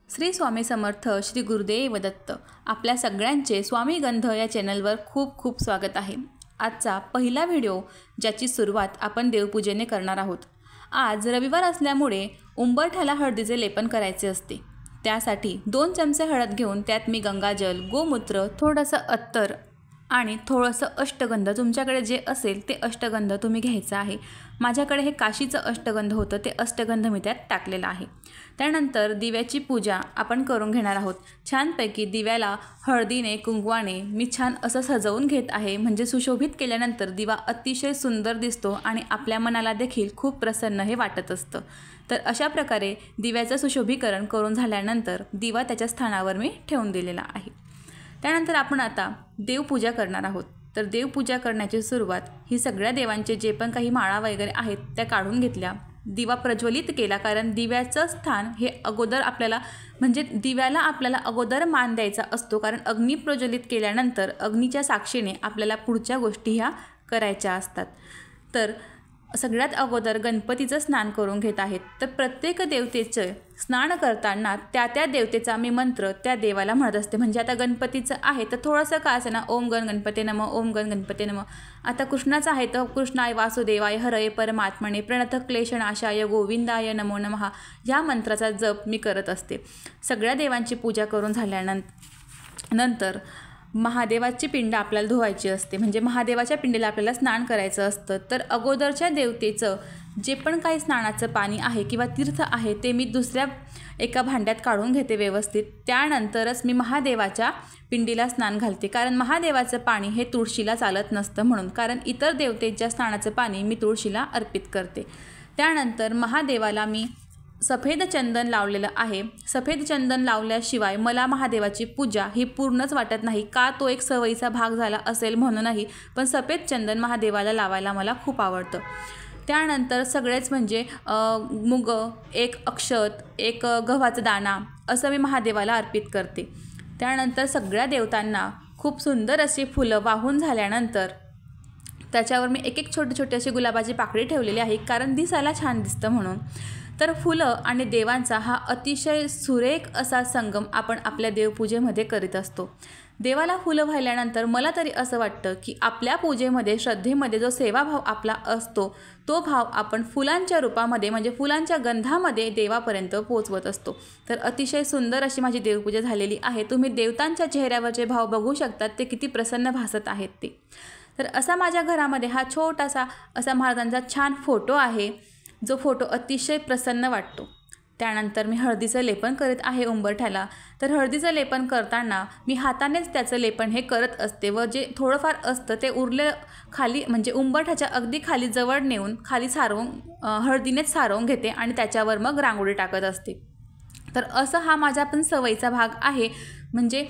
श्री स्वामी समर्थ श्री गुरुदेव दत्त। आपल्या सगळ्यांचे स्वामी गंध या चॅनलवर खूप खूप स्वागत आहे। आजचा पहिला व्हिडिओ ज्याची सुरुवात आपण देवपूजेने करणार आहोत। आज रविवार असल्यामुळे उंबरठ्याला हळदीचे लेपन करायचे असते। त्यासाठी 2 चमचे हळद घेऊन त्यात मी गंगाजल, गोमूत्र, थोडंसं अत्तर आणि थोडंसं अष्टगंध, तुमच्याकडे जे असेल ते अष्टगंध तुम्ही घ्यायचं आहे। माझ्याकडे हे काशीचं अष्टगंध होतं, ते अष्टगंध मी त्यात टाकलेलं आहे। त्यानंतर दिव्याची पूजा आपण करून घेणार आहोत। छानपैकी दिव्याला हळदीने, कुंकवाने मी छान असं सजवून घेत आहे, म्हणजे सुशोभित केल्यानंतर दिवा अतिशय सुंदर दिसतो आणि आपल्या मनाला देखील खूप प्रसन्न हे वाटत असतं। तर अशा प्रकारे दिव्याचं सुशोभीकरण करून झाल्यानंतर दिवा त्याच्या स्थानावर मी ठेवून दिलेला आहे। त्यानंतर आपण आता देवपूजा करणार आहोत। तर देवपूजा करण्याची सुरुवात ही सगळ्या देवांचे जे पण काही माळा वगैरे आहेत त्या काढून घेतल्या, दिवा प्रज्वलित केला, कारण दिव्याचं स्थान हे अगोदर आपल्याला म्हणजे दिव्याला आपल्याला अगोदर मान द्यायचा असतो, कारण अग्नी प्रज्वलित केल्यानंतर अग्नीच्या साक्षीने आपल्याला पुढच्या गोष्टी ह्या करायच्या असतात। तर सगळ्यात अगोदर गणपतीचं स्नान करून घेत आहेत। तर प्रत्येक देवतेचं स्नान करताना त्या देवतेचा मी मंत्र त्या देवाला म्हणत असते। म्हणजे आता गणपतीचं आहे तर थोडंसं का असे ना, ओम गण गणपते नमः, ओम गण गणपते नमः। आता कृष्णाचं आहे तर कृष्णाय वासुदेवाय हरये परमात्मने प्रणत क्लेशनाशाय गोविंदाय नमो नमः, या मंत्राचा जप मी करत असते। सगळ्या देवांची पूजा करून झाल्यानंतर महादेवाची पिंड आपल्याला धुवायची असते, म्हणजे महादेवाच्या पिंडीला आपल्याला स्नान करायचं असतं। तर अगोदरच्या देवतेचं जे पण काही स्नानाचं पाणी आहे किंवा तीर्थ आहे ते मी दुसऱ्या एका भांड्यात काढून घेते व्यवस्थित। त्यानंतरच मी महादेवाच्या पिंडीला स्नान घालते, कारण महादेवाचं पाणी हे तुळशीला चालत नसतं म्हणून, कारण इतर देवतेच्या स्नानाचं पाणी मी तुळशीला अर्पित करते। त्यानंतर महादेवाला मी सफेद चंदन लावलेलं आहे। सफेद चंदन लावल्याशिवाय मला महादेवाची पूजा ही पूर्णच वाटत नाही, का तो एक सवयीचा भाग झाला असेल म्हणूनही, पण सफेद चंदन महादेवाला लावायला मला खूप आवडतं। त्यानंतर सगळेच म्हणजे मुग, एक अक्षत, एक गव्हाचा दाणा असं मी महादेवाला अर्पित करते। त्यानंतर सगळ्या देवतांना खूप सुंदर अशी फुलं वाहून झाल्यानंतर त्याच्यावर मी एक छोटी अशी गुलाबाची पाकळी ठेवलेली आहे, कारण दिसायला छान दिसतं म्हणून। तर फुलं आणि देवांचा हा अतिशय सुरेख असा संगम आपण आपल्या देवपूजेमध्ये करीत असतो। देवाला फुलं वाहिल्यानंतर मला तरी असं वाटतं की आपल्या पूजेमध्ये, श्रद्धेमध्ये जो सेवाभाव आपला असतो तो भाव आपण फुलांच्या रूपामध्ये म्हणजे फुलांच्या गंधामध्ये देवापर्यंत पोचवत असतो। तर अतिशय सुंदर अशी माझी देवपूजा झालेली आहे। तुम्ही देवतांच्या चेहऱ्यावरचे भाव बघू शकतात, ते किती प्रसन्न भासत आहेत ते। तर असा माझ्या घरामध्ये हा छोटासा असा महाराजांचा छान फोटो आहे, जो फोटो अतिशय प्रसन्न वाटतो। त्यानंतर मी हळदीचं लेपन करीत आहे उंबरठ्याला। तर हळदीचं लेपन करताना मी हातानेच त्याचं लेपन हे करत असते, व जे थोडंफार असतं ते उरले खाली म्हणजे उंबरठ्याच्या अगदी खाली जवळ नेऊन खाली सारवून हळदीनेच सारवून घेते आणि त्याच्यावर मग रांगोळी टाकत असते। तर असं हा माझा पण सवयीचा भाग आहे, म्हणजे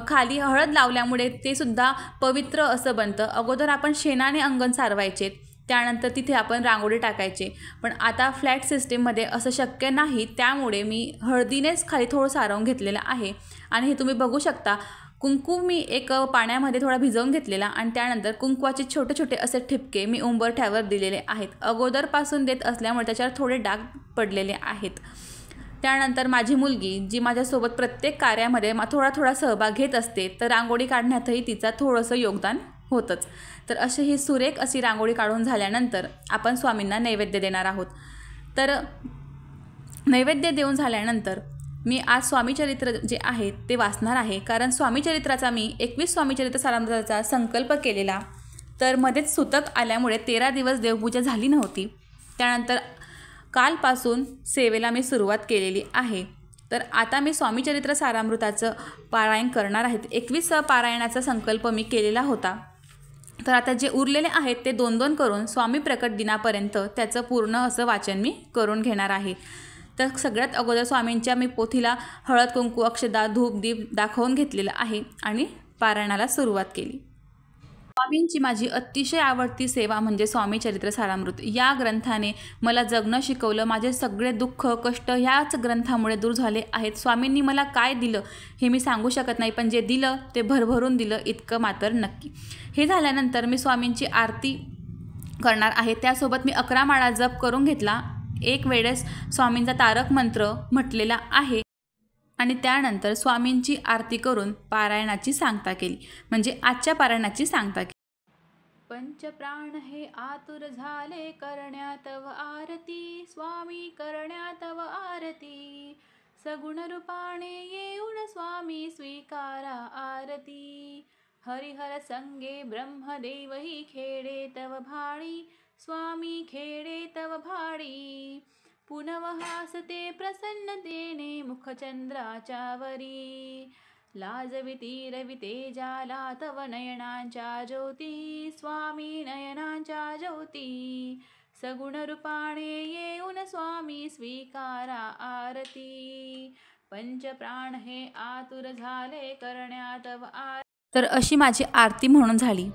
खाली हळद लावल्यामुळे ते सुद्धा पवित्र असं बनतं। अगोदर आपण शेणाने अंगण सारवायचे, त्यानंतर तिथे आपण रांगोळी टाकायचे, पण आता फ्लॅट सिस्टीममध्ये असं शक्य नाही, त्यामुळे मी हळदीनेच खाली थोडं सारवून घेतलेलं आहे। आणि हे तुम्ही बघू शकता, कुंकू मी एक पाण्यामध्ये थोडा भिजवून घेतलेला आणि त्यानंतर कुंकवाचे छोटे असे ठिपके मी उंबरठ्यावर दिलेले आहेत। अगोदरपासून देत असल्यामुळे त्याच्यावर थोडे डाग पडलेले आहेत। त्यानंतर माझी मुलगी जी माझ्यासोबत प्रत्येक कार्यामध्ये थोडा सहभाग घेत असते, तर रांगोळी काढण्यातही तिचा थोडंसं योगदान होतंच। तर अशी ही सुरेख अशी रांगोळी काढून झाल्यानंतर आपण स्वामींना नैवेद्य देणार आहोत। तर नैवेद्य देऊन झाल्यानंतर मी आज स्वामीचरित्र जे आहे ते वाचणार आहे, कारण स्वामीचरित्राचा मी 21 स्वामीचरित्र सारामृताचा संकल्प केलेला, तर मध्येच सुतक आल्यामुळे 13 दिवस देवपूजा झाली नव्हती। त्यानंतर कालपासून सेवेला मी सुरुवात केलेली आहे। तर आता मी स्वामीचरित्र सारामृताचं पारायण करणार आहे। 21 पारायणाचा संकल्प मी केलेला होता, तर आता जे उरलेले आहेत ते 2-2 करून स्वामी प्रकट दिनापर्यंत त्याचं पूर्ण असं वाचन मी करून घेणार आहे। तर सगळ्यात अगोदर स्वामींच्या मी पोथीला हळद, कुंकू, अक्षदा, धूप, दीप दाखवून घेतलेलं आहे आणि पारायणाला सुरुवात केली। स्वामींची माझी अतिशय आवडती सेवा म्हणजे स्वामीचरित्र सारामृत। या ग्रंथाने मला जगणं शिकवलं। माझे सगळे दुःख, कष्ट ह्याच ग्रंथामुळे दूर झाले आहेत। स्वामींनी मला काय दिलं हे मी सांगू शकत नाही, पण जे दिलं ते भरभरून दिलं इतकं मात्र नक्की। हे झाल्यानंतर मी स्वामींची आरती करणार आहे। त्यासोबत मी 11 माळा जप करून घेतला। एक वेळेस स्वामींचा तारक मंत्र म्हटलेला आहे आणि त्यानंतर स्वामींची आरती करून पारायणाची सांगता केली, म्हणजे आजच्या पारायणाची सांगता केली। पंचप्राण हे आतुर झाले करण्या तव आरती, स्वामी करण्या तव आरती। सगुण रूपाने येऊन स्वामी स्वीकारा आरती। हरिहर संगे ब्रह्मदेवही खेळे तव भाळी, स्वामी खेळे तव भाळी। पुनव हासते प्रसन्नतेने मुखचंद्राच्या वरी, लाजविती रविते जाला तव नयनांच्या ज्योती, स्वामी नयनांच्या ज्योती। सगुण रूपाने येऊन स्वामी स्वीकारा आरती, पंचप्राण हे आतुर झाले करण्या तव आरती। तर अशी माझी आरती म्हणून झाली।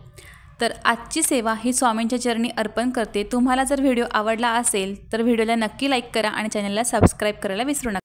तर आजची सेवा ही स्वामींच्या चरणी अर्पण करते। तुम्हाला जर व्हिडिओ आवडला असेल तर व्हिडिओला नक्की लाईक करा आणि चॅनलला सबस्क्राईब करायला विसरू नका।